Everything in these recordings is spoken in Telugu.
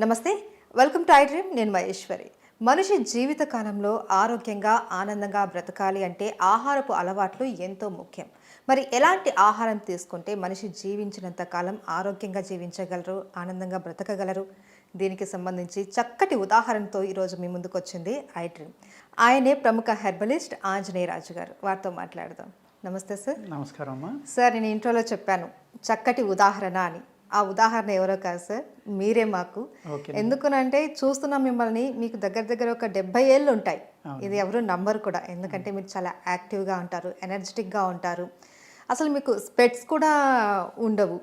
నమస్తే, వెల్కమ్ టు ఐ డ్రీమ్. నేను మహేశ్వరి. మనిషి జీవిత కాలంలో ఆరోగ్యంగా ఆనందంగా బ్రతకాలి అంటే ఆహారపు అలవాట్లు ఎంతో ముఖ్యం. మరి ఎలాంటి ఆహారం తీసుకుంటే మనిషి జీవించినంత కాలం ఆరోగ్యంగా జీవించగలరు, ఆనందంగా బ్రతకగలరు? దీనికి సంబంధించి చక్కటి ఉదాహరణతో ఈరోజు మీ ముందుకు వచ్చింది ఐ డ్రీమ్. ఆయనే ప్రముఖ హెర్బలిస్ట్ ఆంజనేయరాజు గారు. వారితో మాట్లాడదాం. నమస్తే సార్. నమస్కారం అమ్మా. సార్, నేను ఇంట్రోలో చెప్పాను చక్కటి ఉదాహరణ అని. ఆ ఉదాహరణ ఎవరో కాదు సార్, మీరే మాకు. ఎందుకునంటే చూస్తున్న మిమ్మల్ని, మీకు దగ్గర దగ్గర ఒక 70 ఏళ్ళు ఉంటాయి. ఇది ఎవరు నంబరు కూడా, ఎందుకంటే మీరు చాలా యాక్టివ్గా ఉంటారు, ఎనర్జెటిక్గా ఉంటారు. అసలు మీకు స్పెట్స్ కూడా ఉండవు.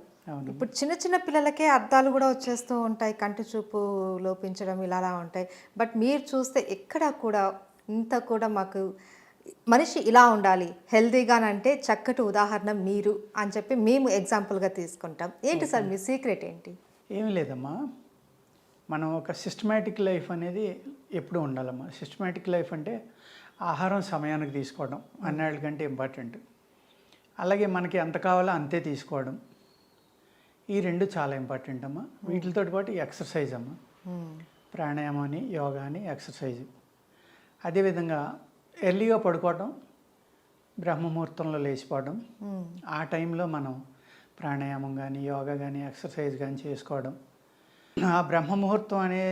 ఇప్పుడు చిన్న చిన్న పిల్లలకే అద్దాలు కూడా వచ్చేస్తూ ఉంటాయి, కంటి చూపు లోపించడం ఇలా ఉంటాయి. బట్ మీరు చూస్తే ఎక్కడా కూడా ఇంత కూడా మాకు మనిషి ఇలా ఉండాలి హెల్తీగానంటే చక్కటి ఉదాహరణ మీరు అని చెప్పి మేము ఎగ్జాంపుల్గా తీసుకుంటాం. ఏంటి సార్ మీ సీక్రెట్ ఏంటి? ఏమీ లేదమ్మా, మనం ఒక సిస్టమేటిక్ లైఫ్ అనేది ఎప్పుడూ ఉండాలమ్మా. సిస్టమేటిక్ లైఫ్ అంటే ఆహారం సమయానికి తీసుకోవడం అన్నిటికంటే ఇంపార్టెంట్. అలాగే మనకి ఎంత కావాలో అంతే తీసుకోవడం, ఈ రెండు చాలా ఇంపార్టెంట్ అమ్మా. వీటితో పాటు ఎక్సర్సైజ్ అమ్మా, ప్రాణాయామం అని, యోగా అని, ఎక్సర్సైజ్. అదేవిధంగా ఎర్లీగా పడుకోవడం, బ్రహ్మముహూర్తంలో లేచిపోవడం, ఆ టైంలో మనం ప్రాణాయామం కానీ, యోగా కానీ, ఎక్సర్సైజ్ కానీ చేసుకోవడం. ఆ బ్రహ్మముహూర్తం అనే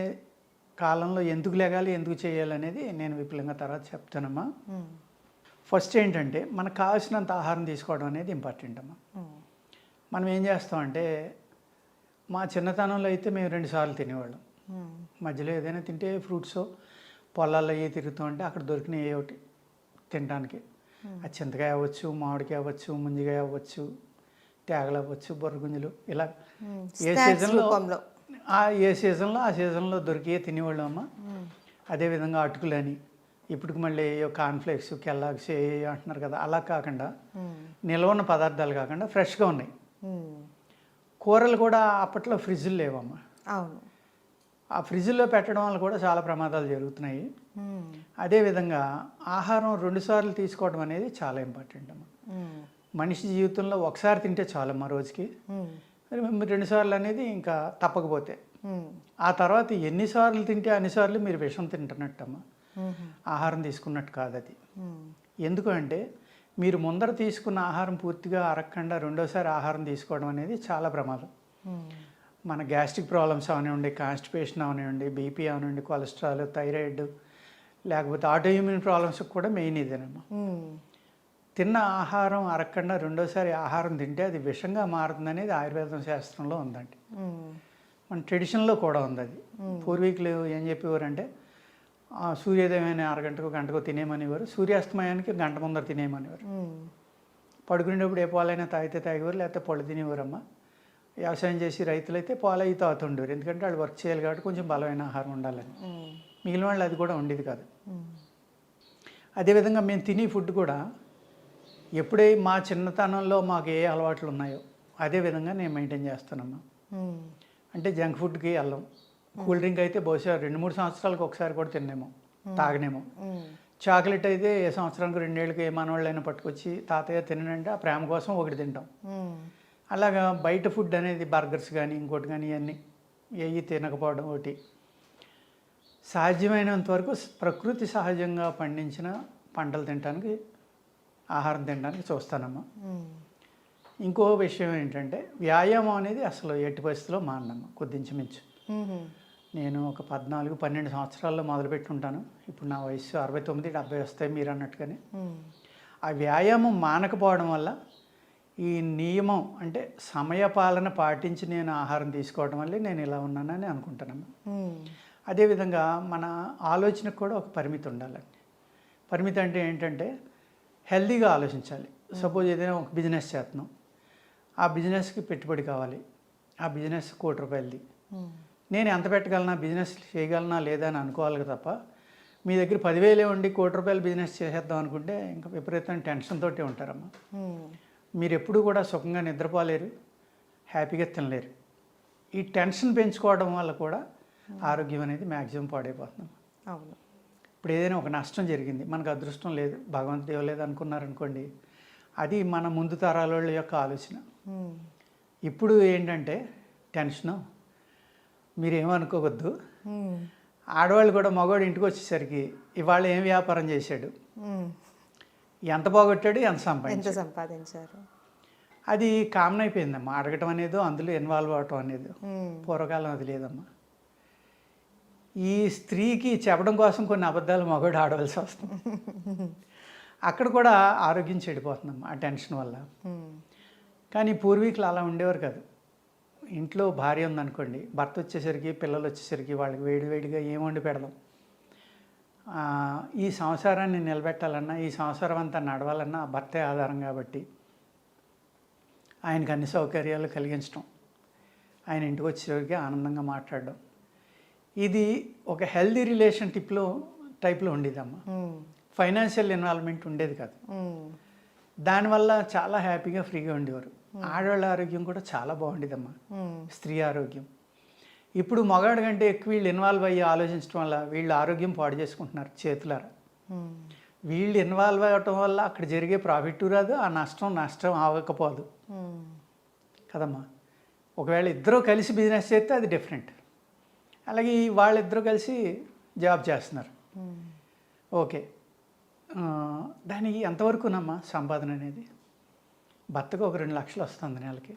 కాలంలో ఎందుకు లేగాలి, ఎందుకు చేయాలి అనేది నేను విపులంగా తర్వాత చెప్తానమ్మా. ఫస్ట్ ఏంటంటే మనకు కావాల్సినంత ఆహారం తీసుకోవడం అనేది ఇంపార్టెంట్ అమ్మా. మనం ఏం చేస్తామంటే, మా చిన్నతనంలో అయితే మేము 2 సార్లు తినేవాళ్ళం. మధ్యలో ఏదైనా తింటే ఫ్రూట్స్ పొలాల్లో ఏ తిరుగుతూ ఉంటే అక్కడ దొరికిన ఏ ఒకటి తినడానికి, అది చింతకాయ అవ్వచ్చు, మామిడికాయ అవ్వచ్చు, ముంజికాయ అవ్వచ్చు, తేగలు అవ్వచ్చు, బొర్రగుంజలు, ఇలా ఏ సీజన్లో ఆ సీజన్లో దొరికే తినేవాళ్ళం అమ్మ. అదేవిధంగా అటుకులని, ఇప్పటికి మళ్ళీ కార్న్ఫ్లేక్స్, కెల్లాగ్స్ ఏ అంటున్నారు కదా, అలా కాకుండా నిల్వ ఉన్న పదార్థాలు కాకుండా ఫ్రెష్గా ఉన్నాయి. కూరలు కూడా అప్పట్లో ఫ్రిడ్జ్లు లేవమ్మా. అవును, ఆ ఫ్రిడ్జ్లో పెట్టడం వల్ల కూడా చాలా ప్రమాదాలు జరుగుతున్నాయి. అదేవిధంగా ఆహారం 2 సార్లు తీసుకోవడం అనేది చాలా ఇంపార్టెంట్ అమ్మా. మనిషి జీవితంలో ఒకసారి తింటే చాలమ్మా రోజుకి. 2 సార్లు అనేది ఇంకా తప్పకపోతే, ఆ తర్వాత ఎన్నిసార్లు తింటే అన్నిసార్లు మీరు విషం తింటున్నట్టమ్మా, ఆహారం తీసుకున్నట్టు కాదు అది. ఎందుకంటే మీరు ముందర తీసుకున్న ఆహారం పూర్తిగా అరగకుండా రెండోసారి ఆహారం తీసుకోవడం అనేది చాలా ప్రమాదం. మన గ్యాస్ట్రిక్ ప్రాబ్లమ్స్ అవనివ్వండి, కాన్స్టిపేషన్ అవనివ్వండి, బీపీ అవనివ్వండి, కొలెస్ట్రాల్, థైరాయిడ్, లేకపోతే ఆటోఇమ్యూన్ ప్రాబ్లమ్స్కి కూడా మెయిన్ ఇదేనమ్మా. తిన్న ఆహారం అరగకుండా రెండోసారి ఆహారం తింటే అది విషంగా మారుతుంది అనేది ఆయుర్వేదం శాస్త్రంలో ఉందండి. మన ట్రెడిషన్లో కూడా ఉంది అది. పూర్వీకులు ఏం చెప్పేవారంటే, సూర్యోదయమైన అరగంటకు గంటకు తినేమనేవారు, సూర్యాస్తమయానికి గంట ముందర తినేమనేవారు. పడుకునేటప్పుడు ఏ పాలైనా తాగితే తాగేవారు, లేకపోతే పళ్ళు తినేవారమ్మా. వ్యవసాయం చేసి రైతులైతే పాలు అవి తాగుతుండేవారు, ఎందుకంటే వాళ్ళు వర్క్ చేయాలి కాబట్టి కొంచెం బలమైన ఆహారం ఉండాలని. మిగిలిన వాళ్ళు అది కూడా ఉండేది కాదు. అదేవిధంగా మేము తినే ఫుడ్ కూడా ఎప్పుడే మా చిన్నతనంలో మాకు ఏ అలవాట్లు ఉన్నాయో అదేవిధంగా నేను మెయింటైన్ చేస్తానమ్మా. అంటే జంక్ ఫుడ్కి వెళ్ళం, కూల్ డ్రింక్ అయితే బహుశా 2-3 సంవత్సరాలకు ఒకసారి కూడా తినేమో, తాగనేమో. చాక్లెట్ అయితే ఏ సంవత్సరానికి 2 ఏళ్ళకి ఏ మనవాళ్ళైనా పట్టుకొచ్చి తాతయ్య తినంటే ఆ ప్రేమ కోసం ఒకటి తింటాం. అలాగా బయట ఫుడ్ అనేది బర్గర్స్ కానీ ఇంకోటి కానీ ఇవన్నీ ఏవి తినకపోవడం ఒకటి. సాధ్యమైనంత వరకు ప్రకృతి సహజంగా పండించిన పంటలు తినడానికి, ఆహారం తినడానికి చూస్తానమ్మా. ఇంకో విషయం ఏంటంటే వ్యాయామం అనేది అసలు ఎట్టి పరిస్థితిలో మానమ్మా, కొద్దించుమించు. నేను ఒక 14-12 సంవత్సరాల్లో మొదలుపెట్టి ఉంటాను. ఇప్పుడు నా వయసు 69-70 వస్తాయి మీరు అన్నట్టుగానే. ఆ వ్యాయామం మానకపోవడం వల్ల ఈ నియమం అంటే సమయపాలన పాటించి నేను ఆహారం తీసుకోవడం వల్లే నేను ఇలా ఉన్నానని అనుకుంటానమ్మా. అదేవిధంగా మన ఆలోచనకు కూడా ఒక పరిమితి ఉండాలండి. పరిమితి అంటే ఏంటంటే హెల్తీగా ఆలోచించాలి. సపోజ్ ఏదైనా ఒక బిజినెస్ చేస్తున్నాం, ఆ బిజినెస్కి పెట్టుబడి కావాలి, ఆ బిజినెస్ ₹1,00,00,000ది. నేను ఎంత పెట్టగలనా, బిజినెస్ చేయగలనా లేదా అని అనుకోవాలి తప్ప, మీ దగ్గర 10,000 ఉండి ₹1,00,00,000 బిజినెస్ చేసేద్దాం అనుకుంటే ఇంకా విపరీతమైన టెన్షన్ తోటి ఉంటారమ్మా. మీరు ఎప్పుడు కూడా సుఖంగా నిద్రపోలేరు, హ్యాపీగా తినలేరు. ఈ టెన్షన్ పెంచుకోవడం వల్ల కూడా ఆరోగ్యం అనేది మ్యాక్సిమం పాడైపోతుంది. అవును. ఇప్పుడు ఏదైనా ఒక నష్టం జరిగింది, మనకు అదృష్టం లేదు, భగవంతుడు ఇవ్వలేదు అనుకున్నారనుకోండి, అది మన ముందు తరాల యొక్క ఆలోచన. ఇప్పుడు ఏంటంటే టెన్షను, మీరేమనుకోవద్దు. ఉమ్, ఆడవాళ్ళు కూడా మగవాడు ఇంటికి వచ్చేసరికి ఇవాళ ఏం వ్యాపారం చేశాడు, ఉమ్. ఎంత పోగొట్టాడు, ఎంత ఎంత సంపాదించాడు, సంపాదించారు? అది కామన్ అయిపోయిందమ్మా. అడగటం అనేది, అందులో ఇన్వాల్వ్ అవటం అనేది ఉమ్, పూర్వకాలం అది లేదమ్మా. ఈ స్త్రీకి చెప్పడం కోసం కొన్ని అబద్ధాలు మగవాడు ఆడవలసి వస్తుంది. అక్కడ కూడా ఆరోగ్యం చెడిపోతుందమ్మా ఆ టెన్షన్ వల్ల. ఉమ్, కానీ పూర్వీకులు అలా ఉండేవారు కాదు. ఇంట్లో భార్య ఉందనుకోండి, భర్త వచ్చేసరికి, పిల్లలు వచ్చేసరికి వాళ్ళకి వేడివేడిగా ఏం వండి పెడదాం, ఈ సంసారాన్ని నిలబెట్టాలన్నా, ఈ సంసారం అంతా నడవాలన్నా ఆ భర్తే ఆధారం కాబట్టి ఆయనకు అన్ని సౌకర్యాలు కలిగించడం, ఆయన ఇంటికి వచ్చేసరికి ఆనందంగా మాట్లాడడం, ఇది ఒక హెల్దీ రిలేషన్షిప్లో టైప్లో ఉండేదమ్మా. ఉమ్, ఫైనాన్షియల్ ఇన్వాల్వ్మెంట్ ఉండేది కాదు. ఉమ్, దానివల్ల చాలా హ్యాపీగా ఫ్రీగా ఉండేవారు. ఆడవాళ్ళ ఆరోగ్యం కూడా చాలా బాగుండేదమ్మా, ఉమ్, స్త్రీ ఆరోగ్యం. ఇప్పుడు మగాడు కంటే ఎక్కువ వీళ్ళు ఇన్వాల్వ్ అయ్యి ఆలోచించడం వల్ల వీళ్ళు ఆరోగ్యం పాడు చేసుకుంటున్నారు చేతులారా. ఉమ్, వీళ్ళు ఇన్వాల్వ్ అవ్వటం వల్ల అక్కడ జరిగే ప్రాఫిట్ రాదు, ఆ నష్టం అవ్వకపోదు ఉమ్, కదమ్మా. ఒకవేళ ఇద్దరూ కలిసి బిజినెస్ చేస్తే అది డిఫరెంట్. అలాగే వాళ్ళిద్దరూ కలిసి జాబ్ చేస్తున్నారు, ఉమ్, ఓకే. దానికి ఎంతవరకునమ్మా సంపాదన అనేది? భర్తకు ఒక 2 లక్షలు వస్తుంది నెలకి.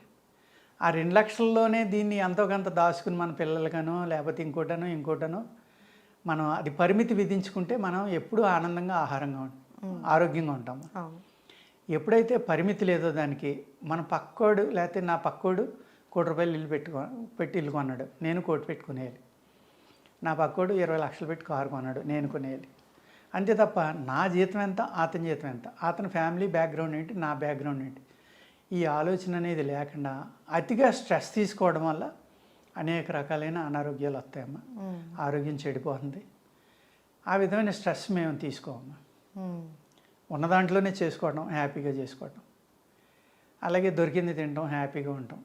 ఆ 2 లక్షల్లోనే దీన్ని ఎంతో కొంత దాచుకుని మన పిల్లలకనో లేకపోతే ఇంకోటనో మనం అది పరిమితి విధించుకుంటే మనం ఎప్పుడూ ఆనందంగా ఆరోగ్యంగా ఉంటాము. అవును. ఎప్పుడైతే పరిమితి లేదో దానికి, మన పక్కోడు లేకపోతే నా పక్కోడు ₹1,00,00,000 ఇల్లు పెట్టి ఇల్లు కొన్నాడు, నేను 1,00,00,000 పెట్టి కొనేయాలి. నా పక్కోడు 20 లక్షలు పెట్టి కారు కొన్నాడు, నేను కొనేయాలి. అంతే తప్ప నా జీతం ఎంత, అతని జీతం ఎంత, అతని ఫ్యామిలీ బ్యాక్గ్రౌండ్ ఏంటి, నా బ్యాక్గ్రౌండ్ ఏంటి, ఈ ఆలోచన అనేది లేకుండా అతిగా స్ట్రెస్ తీసుకోవడం వల్ల అనేక రకాలైన అనారోగ్యాలు వస్తాయమ్మా. ఆరోగ్యం చెడిపోతుంది. ఆ విధమైన స్ట్రెస్ మేము తీసుకోమమ్మా. ఉన్న దాంట్లోనే చేసుకోవడం, హ్యాపీగా చేసుకోవడం, అలాగే దొరికింది తినడం, హ్యాపీగా ఉండటం.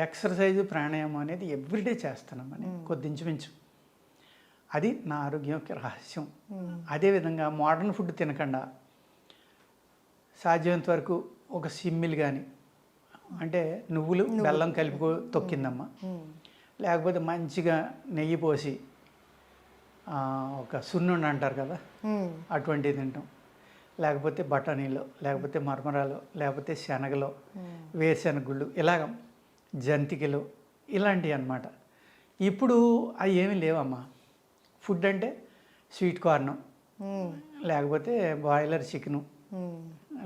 ఎక్సర్సైజు, ప్రాణాయామం అనేది ఎవ్రీడే చేస్తానమ్మని, కొద్దించుమించు. అది నా ఆరోగ్యం యొక్క రహస్యం. అదేవిధంగా మోడర్న్ ఫుడ్ తినకుండా సాధ్యమైనంత వరకు ఒక సిమ్మిల్ కానీ, అంటే నువ్వులు బెల్లం కలిపి తొక్కిందమ్మా, లేకపోతే మంచిగా నెయ్యి పోసి ఒక సున్నుండి అంటారు కదా, అటువంటిది తింటాం. లేకపోతే బఠానీలో, లేకపోతే మరమరాలు, లేకపోతే శనగలో, వేరుశెనగుళ్ళు, ఇలాగ జంతికలు, ఇలాంటివి అన్నమాట. ఇప్పుడు అవి ఏమీ లేవమ్మా. ఫుడ్ అంటే స్వీట్ కార్ను, లేకపోతే బాయిలర్ చికెను,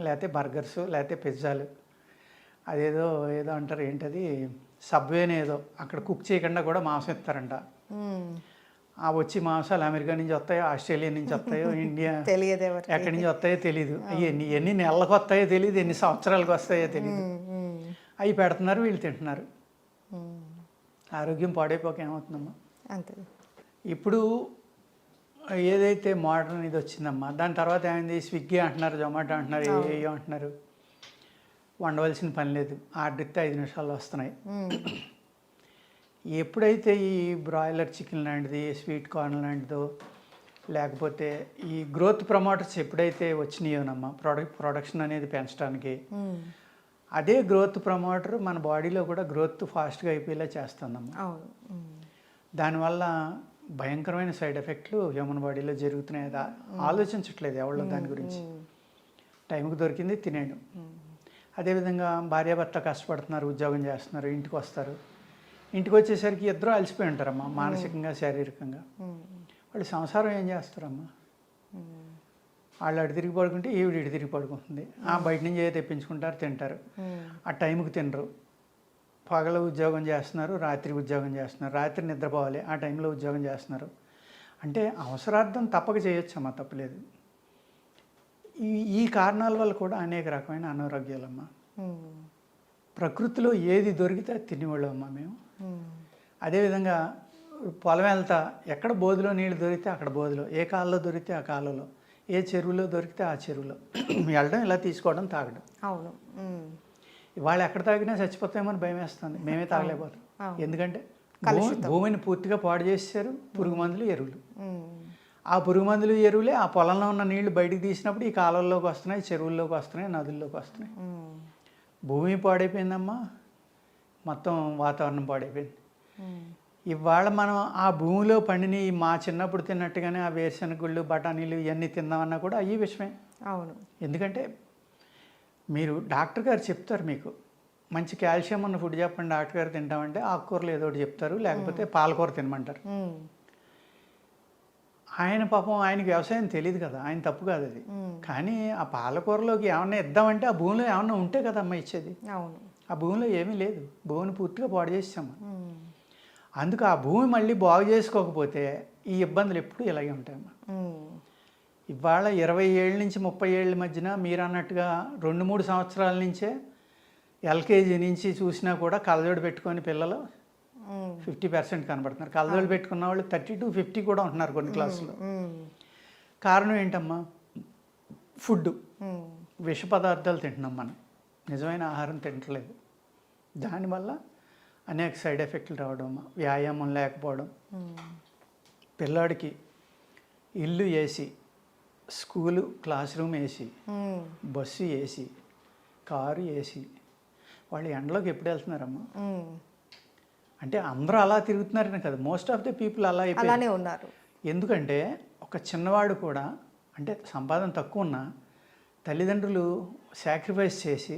లేకపోతే బర్గర్సు, లేకపోతే పిజ్జాలు, అదేదో అంటారు ఏంటది, సబ్వేనే ఏదో అక్కడ కుక్ చేయకుండా కూడా మాంసం ఇస్తారంట. ఆ వచ్చి మాంసాలు అమెరికా నుంచి వస్తాయో, ఆస్ట్రేలియా నుంచి వస్తాయో, ఇండియా తెలియదు ఎక్కడి నుంచి వస్తాయో తెలియదు. ఎన్ని నెలలకు వస్తాయో తెలియదు, ఎన్ని సంవత్సరాలకు వస్తాయో తెలియదు. అవి పెడుతున్నారు, వీళ్ళు తింటున్నారు. ఆరోగ్యం పాడైపోక ఏమవుతుందమ్మా. అంతే. ఇప్పుడు ఏదైతే మోడర్న్ ఇది వచ్చిందమ్మా, దాని తర్వాత ఏమైంది, స్విగ్గీ అంటున్నారు, జొమాటో అంటున్నారు, ఏయో అంటున్నారు. వండవలసిన పని లేదు, ఆర్డర్ ఇస్తే 5 నిమిషాల్లో వస్తున్నాయి. ఎప్పుడైతే ఈ బ్రాయిలర్ చికెన్ లాంటిది, స్వీట్ కార్న్ లాంటిదో, లేకపోతే ఈ గ్రోత్ ప్రమోటర్స్ ఎప్పుడైతే వచ్చినాయోనమ్మా, ప్రొడక్షన్ అనేది పెంచడానికి, అదే గ్రోత్ ప్రమోటర్ మన బాడీలో కూడా గ్రోత్ ఫాస్ట్గా అయిపోయేలా చేస్తుందమ్మా. దానివల్ల భయంకరమైన సైడ్ ఎఫెక్ట్లు హ్యూమన్ బాడీలో జరుగుతున్నాయి. ఆలోచించట్లేదు ఎవరు దాని గురించి. టైంకి దొరికింది తినేయడం. అదేవిధంగా భార్యాభర్త కష్టపడుతున్నారు, ఉద్యోగం చేస్తున్నారు, ఇంటికి వస్తారు. ఇంటికి వచ్చేసరికి ఇద్దరు అలసిపోయి ఉంటారమ్మా, మానసికంగా, శారీరకంగా. వాళ్ళు సంసారం ఏం చేస్తారమ్మా? వాళ్ళు అటు తిరిగి పడుకుంటే ఈవిడ ఇటు తిరిగి పడుకుంటుంది. బయట నుంచి ఏ తెప్పించుకుంటారు, తింటారు. ఆ టైంకి తినరు. పగలు ఉద్యోగం చేస్తున్నారు, రాత్రి ఉద్యోగం చేస్తున్నారు, రాత్రి నిద్రపోవాలి, ఆ టైంలో ఉద్యోగం చేస్తున్నారు. అంటే అవసరార్థం తప్పక చేయొచ్చమ్మా, తప్పలేదు. ఈ కారణాల వల్ల కూడా అనేక రకమైన అనారోగ్యాలమ్మా. ప్రకృతిలో ఏది దొరికితే అది తినేవాళ్ళమ్మా మేము. అదేవిధంగా పొలం వెళ్తా, ఎక్కడ బోధులో నీళ్ళు దొరికితే అక్కడ బోధులో, ఏ కాలంలో దొరికితే ఆ కాలంలో, ఏ చెరువులో దొరికితే ఆ చెరువులో వెళ్ళడం, ఇలా తీసుకోవడం, తాగడం. అవును. వాళ్ళు ఎక్కడ తాగినా చచ్చిపోతామని భయం వేస్తుంది. మేమే తాగలేకపోతాం. ఎందుకంటే భూమిని పూర్తిగా పాడు చేశారు పురుగు మందులు, ఎరువులు. ఆ పురుగు మందులు, ఎరువులే ఆ పొలంలో ఉన్న నీళ్లు బయటికి తీసినప్పుడు ఈ కాలువల్లోకి వస్తున్నాయి, చెరువుల్లోకి వస్తున్నాయి, నదుల్లోకి వస్తున్నాయి. భూమి పాడైపోయిందమ్మా, మొత్తం వాతావరణం పాడైపోయింది. ఇవాళ మనం ఆ భూమిలో పండిన మా చిన్నప్పుడు తిన్నట్టుగానే ఆ వేరుశనగ గుళ్ళు బఠానీలు ఇవన్నీ తిందామన్నా కూడా అయ్యి విషయమే. అవును. ఎందుకంటే మీరు డాక్టర్ గారు చెప్తారు మీకు మంచి కాల్షియం ఉన్న ఫుడ్ చెప్పండి డాక్టర్ గారు తింటామంటే ఆకుకూరలు ఏదో ఒకటి చెప్తారు, లేకపోతే పాలకూర తినమంటారు. ఆయన పాపం ఆయనకి వ్యవసాయం తెలియదు కదా, ఆయన తప్పు కాదు అది. కానీ ఆ పాలకూరలోకి ఏమన్నా ఇద్దామంటే ఆ భూమిలో ఏమన్నా ఉంటే కదా అమ్మ ఇచ్చేది. అవును. ఆ భూమిలో ఏమీ లేదు, భూమిని పూర్తిగా పాడు చేసాము. అందుకు ఆ భూమి మళ్ళీ బాగు చేసుకోకపోతే ఈ ఇబ్బందులు ఎప్పుడు ఇలాగే ఉంటాయమ్మా. ఇవాళ 20 ఏళ్ళ నుంచి 30 ఏళ్ళ మధ్యన మీరు అన్నట్టుగా 2-3 సంవత్సరాల నుంచే ఎల్కేజీ నుంచి చూసినా కూడా కళ్ళజోడు పెట్టుకొని పిల్లలు 50% కనబడుతున్నారు. కళ్ళజోడు పెట్టుకున్న వాళ్ళు 30-50 కూడా ఉంటున్నారు కొన్ని క్లాసులో. కారణం ఏంటమ్మా? ఫుడ్, విష పదార్థాలు తింటున్నాం మనం, నిజమైన ఆహారం తింటలేదు. దానివల్ల అనేక సైడ్ ఎఫెక్ట్లు రావడం, వ్యాయామం లేకపోవడం, పిల్లాడికి ఇల్లు AC, school class room AC, bus AC, car AC, వాళ్ళు ఎండలోకి ఎప్పుడు వెళ్తున్నారమ్మా? అంటే అందరూ అలా తిరుగుతున్నారని కదా, మోస్ట్ ఆఫ్ ది పీపుల్ అలానే ఉన్నారు. ఎందుకంటే ఒక చిన్నవాడు కూడా అంటే సంపాదన తక్కువ ఉన్నా తల్లిదండ్రులు సాక్రిఫైస్ చేసి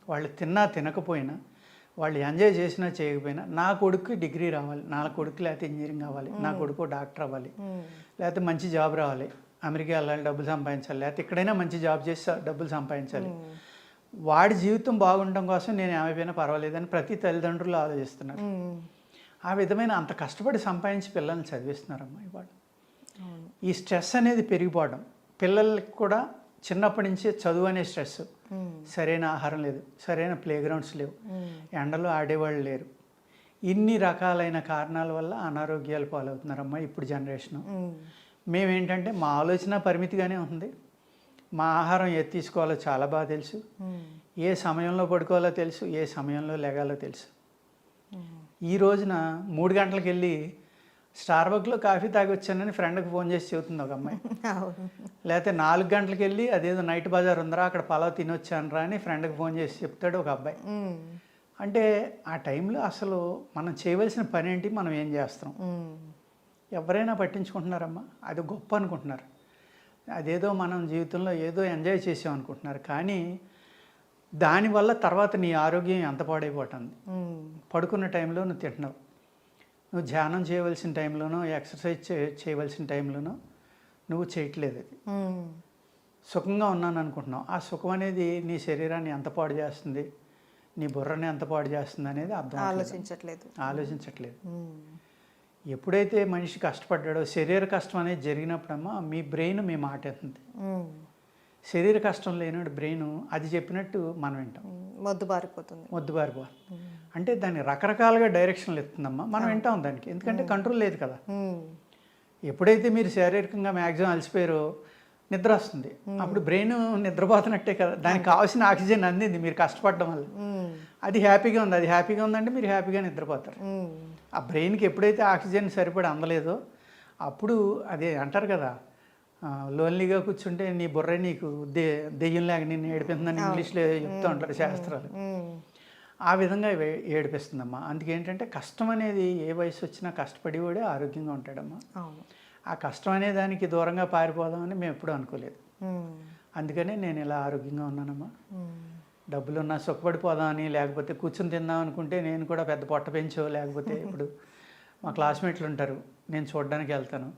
వాళ్ళు తిన్నా తినకపోయినా, వాళ్ళు ఎంజాయ్ చేసినా చేయకపోయినా, నా కొడుకు డిగ్రీ రావాలి, నా కొడుకు లేకపోతే ఇంజనీరింగ్ అవ్వాలి, నా కొడుకు డాక్టర్ అవ్వాలి, లేకపోతే మంచి జాబ్ రావాలి, అమెరికా వెళ్ళాలి డబ్బులు సంపాదించాలి, లేకపోతే ఎక్కడైనా మంచి జాబ్ చేసి డబ్బులు సంపాదించాలి, వాడి జీవితం బాగుండడం కోసం నేను ఏమైపోయినా పర్వాలేదని ప్రతి తల్లిదండ్రులు ఆలోచిస్తున్నారు. ఆ విధమైన అంత కష్టపడి సంపాదించి పిల్లల్ని చదివిస్తున్నారమ్మా ఇవాళ. ఈ స్ట్రెస్ అనేది పెరిగిపోవడం, పిల్లలకి కూడా చిన్నప్పటి నుంచే చదువు అనే స్ట్రెస్, సరైన ఆహారం లేదు, సరైన ప్లే గ్రౌండ్స్ లేవు, ఎండలో ఆడేవాళ్ళు లేరు, ఇన్ని రకాలైన కారణాల వల్ల అనారోగ్యాలు పాలవుతున్నారమ్మా ఇప్పుడు జనరేషను. మేమేంటంటే మా ఆలోచన పరిమితిగానే ఉంది, మా ఆహారం ఏది తీసుకోవాలో చాలా బాగా తెలుసు, ఏ సమయంలో పడుకోవాలో తెలుసు, ఏ సమయంలో లెగాలో తెలుసు. ఈ రోజున 3 గంటలకు వెళ్ళి స్టార్బక్లో కాఫీ తాగి వచ్చానని ఫ్రెండ్కి ఫోన్ చేసి చెబుతుంది ఒక అమ్మాయి. లేకపోతే 4 గంటలకు వెళ్ళి అదేదో నైట్ బజార్ ఉందరా అక్కడ పలావ్ తినొచ్చాను రా అని ఫ్రెండ్కి ఫోన్ చేసి చెప్తాడు ఒక అబ్బాయి. అంటే ఆ టైంలో అసలు మనం చేయవలసిన పని ఏంటి, మనం ఏం చేస్తాం, ఎవరైనా పట్టించుకుంటున్నారమ్మా? అది గొప్ప అనుకుంటున్నారు, అదేదో మనం జీవితంలో ఏదో ఎంజాయ్ చేసాం అనుకుంటున్నారు. కానీ దానివల్ల తర్వాత నీ ఆరోగ్యం ఎంత పాడైపోతుంది. పడుకున్న టైంలో నువ్వు తింటున్నావు, నువ్వు ధ్యానం చేయవలసిన టైంలోనో ఎక్సర్సైజ్ చేయవలసిన టైంలోనో నువ్వు చేయట్లేదు. అది సుఖంగా ఉన్నాను అనుకుంటున్నావు, ఆ సుఖం అనేది నీ శరీరాన్ని ఎంత పాడు చేస్తుంది, నీ బుర్రని ఎంత పాడు చేస్తుంది అనేది అర్థం ఆలోచించట్లేదు. ఎప్పుడైతే మనిషి కష్టపడ్డాడో, శరీర కష్టం అనేది జరిగినప్పుడమ్మా మీ బ్రెయిన్ మీ మాట ఎత్తుంది. శరీర కష్టం లేనివాడు బ్రెయిన్ అది చెప్పినట్టు మనం వింటాం, మొద్దుబారిపోవాలి. అంటే దాన్ని రకరకాలుగా డైరెక్షన్లు ఇస్తుందమ్మా, మనం వింటాం దానికి, ఎందుకంటే కంట్రోల్ లేదు కదా. ఎప్పుడైతే మీరు శారీరకంగా మ్యాక్సిమం అలసిపోయారో నిద్ర వస్తుంది, అప్పుడు బ్రెయిన్ నిద్రపోతున్నట్టే కదా, దానికి కావాల్సిన ఆక్సిజన్ అందింది మీరు కష్టపడడం వల్ల, అది హ్యాపీగా ఉంది, అది హ్యాపీగా ఉందంటే మీరు హ్యాపీగా నిద్రపోతారు. ఆ బ్రెయిన్కి ఎప్పుడైతే ఆక్సిజన్ సరిపడి అందలేదో అప్పుడు అదే అంటారు కదా, లోన్లీగా కూర్చుంటే నీ బుర్ర నీకు దెయ్యంలాగా నిన్ను ఏడిపిస్తుందని ఇంగ్లీష్లో చెప్తూ ఉంటారు శాస్త్రాలు. ఆ విధంగా ఏడిపిస్తుందమ్మా. అందుకేంటంటే కష్టం అనేది ఏ వయసు వచ్చినా కష్టపడేవాడే ఆరోగ్యంగా ఉంటాడమ్మా. ఆ కష్టం అనే దానికి దూరంగా పారిపోదామని మేము ఎప్పుడూ అనుకోలేదు. అందుకనే నేను ఇలా ఆరోగ్యంగా ఉన్నానమ్మా. డబ్బులు ఉన్నా సుఖపడిపోదామని, లేకపోతే కూర్చుని తిందాం అనుకుంటే నేను కూడా పెద్ద పొట్ట పెంచో, లేకపోతే ఇప్పుడు మా క్లాస్మేట్లు ఉంటారు, నేను చూడడానికి వెళ్తాను,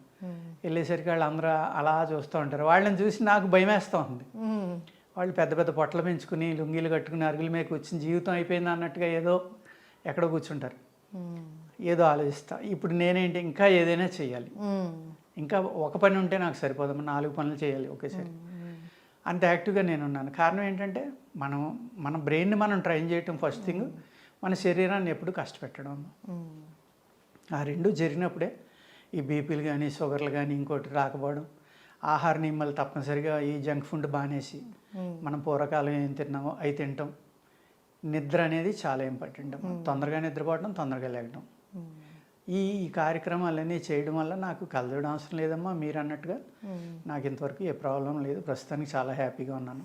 వెళ్ళేసరికి వాళ్ళు అందరూ అలా చూస్తూ ఉంటారు, వాళ్ళని చూసి నాకు భయం వేస్తూ ఉంది. వాళ్ళు పెద్ద పెద్ద పొట్టలు పెంచుకుని లుంగీలు కట్టుకుని అరుగుల మీద కూర్చుని జీవితం అయిపోయింది అన్నట్టుగా ఏదో ఎక్కడో కూర్చుంటారు. ఏదో ఆలోచిస్తా, ఇప్పుడు నేనేంటి ఇంకా ఏదైనా చేయాలి, ఇంకా ఒక పని ఉంటే నాకు సరిపోదమ్మా, 4 పనులు చేయాలి ఒకేసారి, అంత యాక్టివ్గా నేను ఉన్నాను. కారణం ఏంటంటే మన బ్రెయిన్ని మనం ట్రైన్ చేయటం ఫస్ట్ థింగ్, మన శరీరాన్ని ఎప్పుడు కష్టపెట్టడం. ఆ రెండు జరిగినప్పుడే ఈ బీపీలు కానీ షుగర్లు కానీ ఇంకోటి రాకపోవడం, ఆహార నియమాలు తప్పనిసరిగా ఈ జంక్ ఫుడ్ బానేసి మనం పూర్వకాలం ఏం తిన్నామో అవి తింటాం. నిద్ర అనేది చాలా ఇంపార్టెంట్. తొందరగా నిద్రపోవడం, తొందరగా లేగడం, ఈ కార్యక్రమాలన్నీ చేయడం వల్ల నాకు కలదడం అవసరం లేదమ్మా. మీరు అన్నట్టుగా నాకు ఇంతవరకు ఏ ప్రాబ్లం లేదు, ప్రస్తుతానికి చాలా హ్యాపీగా ఉన్నాను.